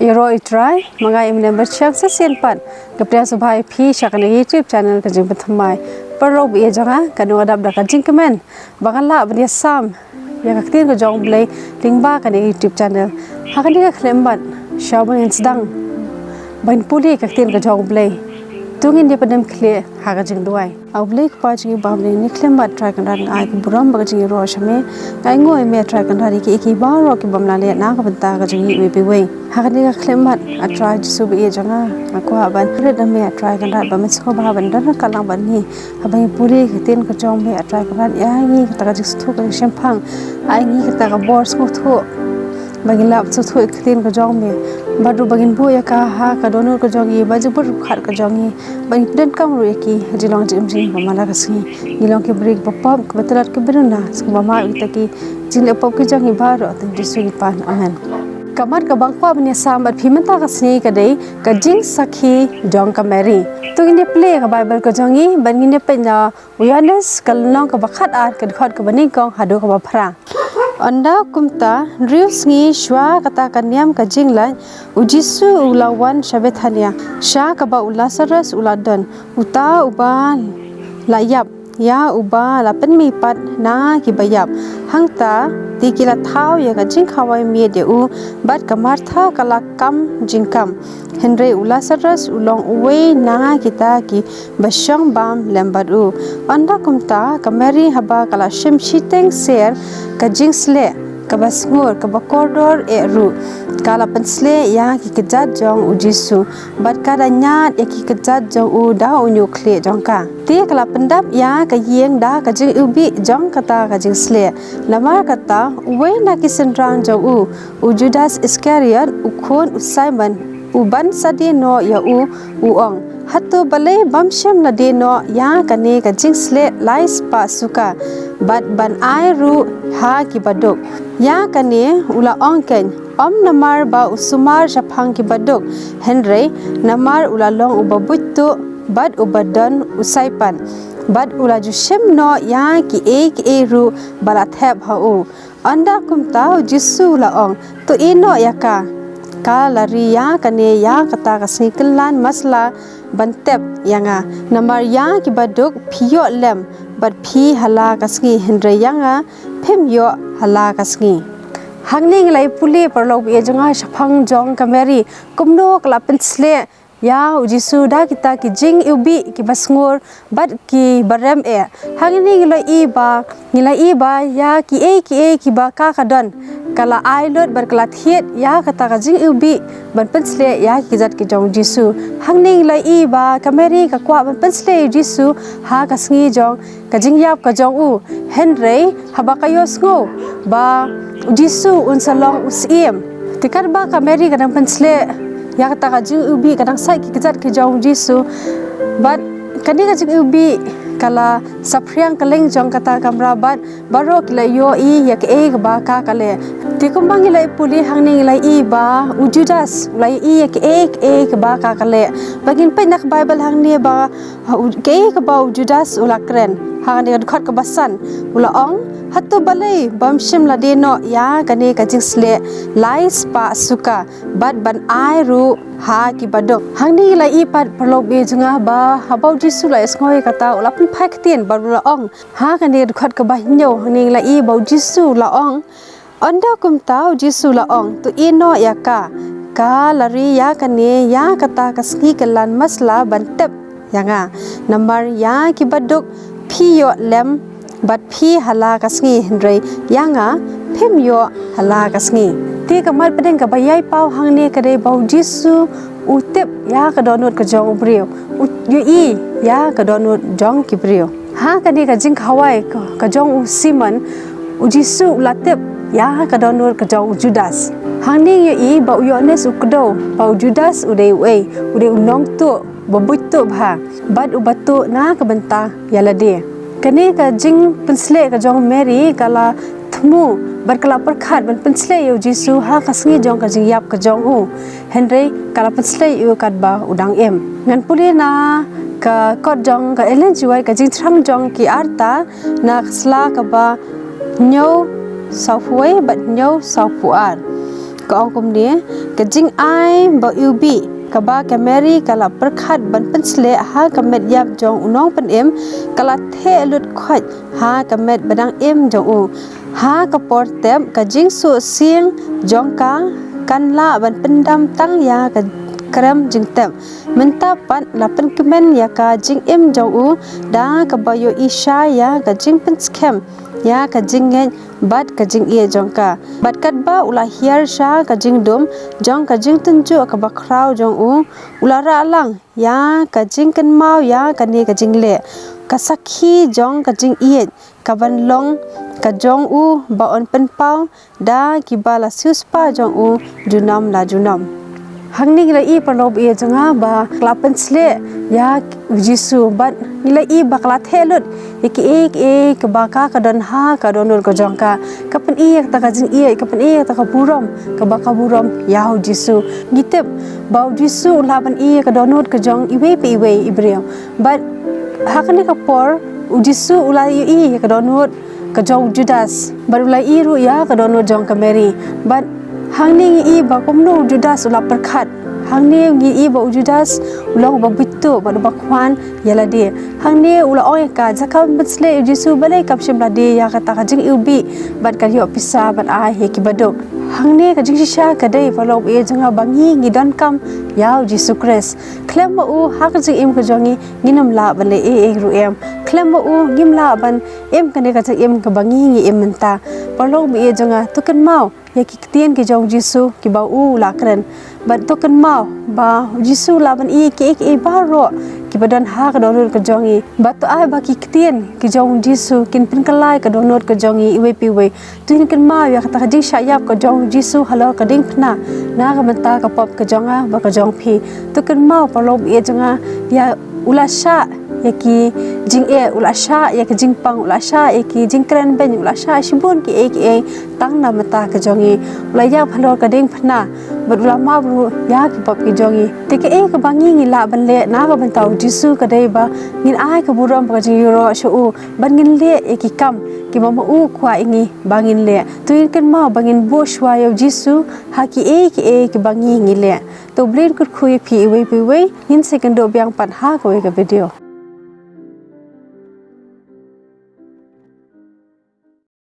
Iro itrai mga member chak sa sienpan kapria subhai phi shakane YouTube channel ka jing pathamai parro bi janga kanu adap da ka jing kemen bangala bani sam ya ka tin ko jong blai lingba ka YouTube channel hakani ka khlembat shaban insdang bain puli ka tin ka jong blai tungin dia padam khle haga jing duai au blai pa jing ba blai ni khlembat try kan ran ai ku buram ba jing ro shame ngai ngoi me try kan ri ki ba ro ki bamla le na ka banta ka jing we be we hakani ka khlembat a try su bi janga ko ban red me try kan rat ba me so ba ban dan ka lang ban ni abai puli ka tin ka jong me try kan ran ya ni ka ta ka jing thu ka shempang ai ni ka ta ka bors ko thu bagi lap su thu ka tin ka jong me badu bagin bu ya ka ha ka donor ka jongi baju bur khat ka jongi bang den kam ru ki jilong jim jing mamala ka si gilong ke break pop ka batalat ke beruna suma ma ita ki jing le pop ke jongi ba ro tin disu pan amen kamar ka bangpa bani sambat phimanta ka si ka dei ka Jingsakhi jong ka mary tu ni play ka bible ka jongi bangin ne penya awareness kalnong ka bakhat ar ka khot ka bani kong hadu ka ba phra anda kumta rius ngi shwa kata kanyam ka jinglan ujisu ulawan shabethania sha ka ba ulasaras uladon uta uba layap ya uba lapen mi pat na ki bayap hangta tikila thau ya ka jing khawai mi de u bat kamar tha kala kam jingkam henry ulasaras ulong uwe na kita ki basyang bam lembat u anda kumta kamari haba kala shim shiteng ser ka jingsle ka basngur ka bakordor e ru kala pensle ya ki kejat jong ujisu bat kada nyat ya ki kejat jong u da unyu khle jong ka ti kala pendap ya ka yeng da ka jing ubi jong kata ka jingsle lamar kata we na ki sendrang jong u Judas Iscariot u khon u Simon u ban sadi no ya u ong hatu balai bamshem la de no ya kane ka jingsle lais pa suka bat ban ai ru ha ki badok ya kane ula ong ken om namar ba usumar shaphang ki badok henry namar ula long ubabuttu bad ubadan usaipan bad ula jushem no ya ki e ru bala thep ha u anda kumta jisu la ong to ino yaka ka lari ya kane ya kata ka siklan masla bantep yanga namar ya ki badok phiyo lem bat phi hala kasngi hendre yanga phem yo hala kasngi hangning lai puli parlok e janga shaphang jong kameri kumno kala pensle ya ujisu da kita ki jing ubi ki basngur bat ki barem e hangning lai i ba ya ki ba ka kadon kala ailot bar kala thiet ya kata ka jing ubi ban pensle ya ki jat ki jong jisu hangning lai i ba kameri ka kwa ban pensle jisu ha kasngi jong ka jing yap ka jong u henry habakayo sngo ba jisu unsalong usiem tikar ba kameri ka dang pensle ya kata ka jing ubi kadang sai ki jat ki jong jisu but kani ka jing ubi kala sapriang kaleng jong kata kamra bat baro kila yo I ya ke ba ka kale tikumbang ilai puli hangning ilai I ba ujudas ulai I ya ke ba ka kale bagin pe nak bible hangni ba ke ba ujudas ulakren hangni khot ka basan ula ong hatu balai bamshim la de no ya kane ka jingsle lai spa suka bat ban ai ru ha ki badok hangni lai I pat parlok be junga ba habau jisu lai skoi kata ulapun phak tien barula ong ha kane khot ka ba nyo hangni lai I bau jisu la ong anda kumta jisu la ong tu ino ya ka lari ya kane ya kata kasngi kelan masla bantep yanga namar ya ki badok phiyo lem bat phi hala kasngi hendrei yanga phem yo hala kasngi ti kamal pedeng ka bayai pau hangne kare bau jisu utep ya ka donut ka jong brio yu I ya ka donut jong ki brio ha kani ka jing khawai ka jong Simon ujisu latep ya ka donut ka jong Judas hangni yu I bau yones ukdo bau Judas udei unong tu babut tu bha bad ubatu na ka banta yalade kani ka jing pensle ka jong Mary kala thmu berkala perkhat ban pensle yu jisu ha kasngi jong ka jing yap ka jong u henry kala pensle yu kat ba udang em ngan puli na ka kot jong ka elen juai ka jing thrang jong ki arta na sla ka ba nyo saufuai bat nyo saufuar ka ong kum ni ka jing ai ba ubi ka ba ka meri kala perkhat ban pensle ha ka met yap jong unong pen em kala the lut khwat ha ka met badang em jong u ha ka por tem ka jing su sieng jong ka kan la ban pendam tang ya ka kram jing tem menta pan la pen kemen ya ka jing em jong u da ka ba yo isha ya ka jing pen scam ya ka jing nge bat ka jing ie jong ka bat kat ba ula hiar sha ka jing dum jong ka jing tunju ka ba kraw jong u ula ra lang ya ka jing kan mau ya ka ni ka jing le ka sakhi jong ka jing ie ka ban long ka jong u ba on pen pau da ki ba la sius pa jong u junam la junam hangni la i parlob e janga ba klapen sle ya jisu bat nila i ba kla thelut iki ek ka ba ka don ha ka don ko jong ka kapen i ta ka jing i kapen i ta ka burom ka ba ka burom ya jisu gitep ba jisu la ban i ka don ka jong i we pe we ibrem but hakani ka por jisu ula i ka don ka jong judas but ula i ru ya ka don jong ka mary but hangni i ba komno judas ula perkhat hangni ngi i ba judas ula ba bitu ba khwan yala de hangni ula oi ka zakam besle jisu balai kap shimla de ya kata ka jing ubi bat ka yo pisa bat a he ki bado hangni ka jing shisha ka dei ba lob e janga bangi ngi don kam yaw jisu kres klem u hak jing im ka jongi nginam la bale e ru em klem u ngim la ban em ka ne ka jing em ka bangi ngi em menta ba lob e janga tukan mau ya ki tien ki jong jisu ki ba u la kren bat token mau ba jisu la ban i ki e ba ro ki badan ha ka don ka jong i bat to ai ba ki tien ki jong jisu kin pin kalai ka don ka jong i we pi we tuin kan mau ya ka jing sha yap ka jong jisu halo ka ding phna na ka menta ka pop ka jong a ba ka jong phi token mau pa lob e janga ya ula sha ya ki jing e ula sha ya ki jing pang ula sha ya ki jing kren ben ula sha shibun ki e tang na mata ka jongi ula ya phalo ka ding phna but ula ma bru ya ki pop ki jongi te ke ka bangi ngi la ban le na ka ban tau jisu ka dei ba ngin ai ka buram ka jing yoro shu u ban ngin le e ki kam ki mama u kwa ingi bangin le tuin kan ma bangin bo shwa yo jisu ha ki ki bangi ngi le to blin kut khui phi we ngin second do byang pan ha ko ka video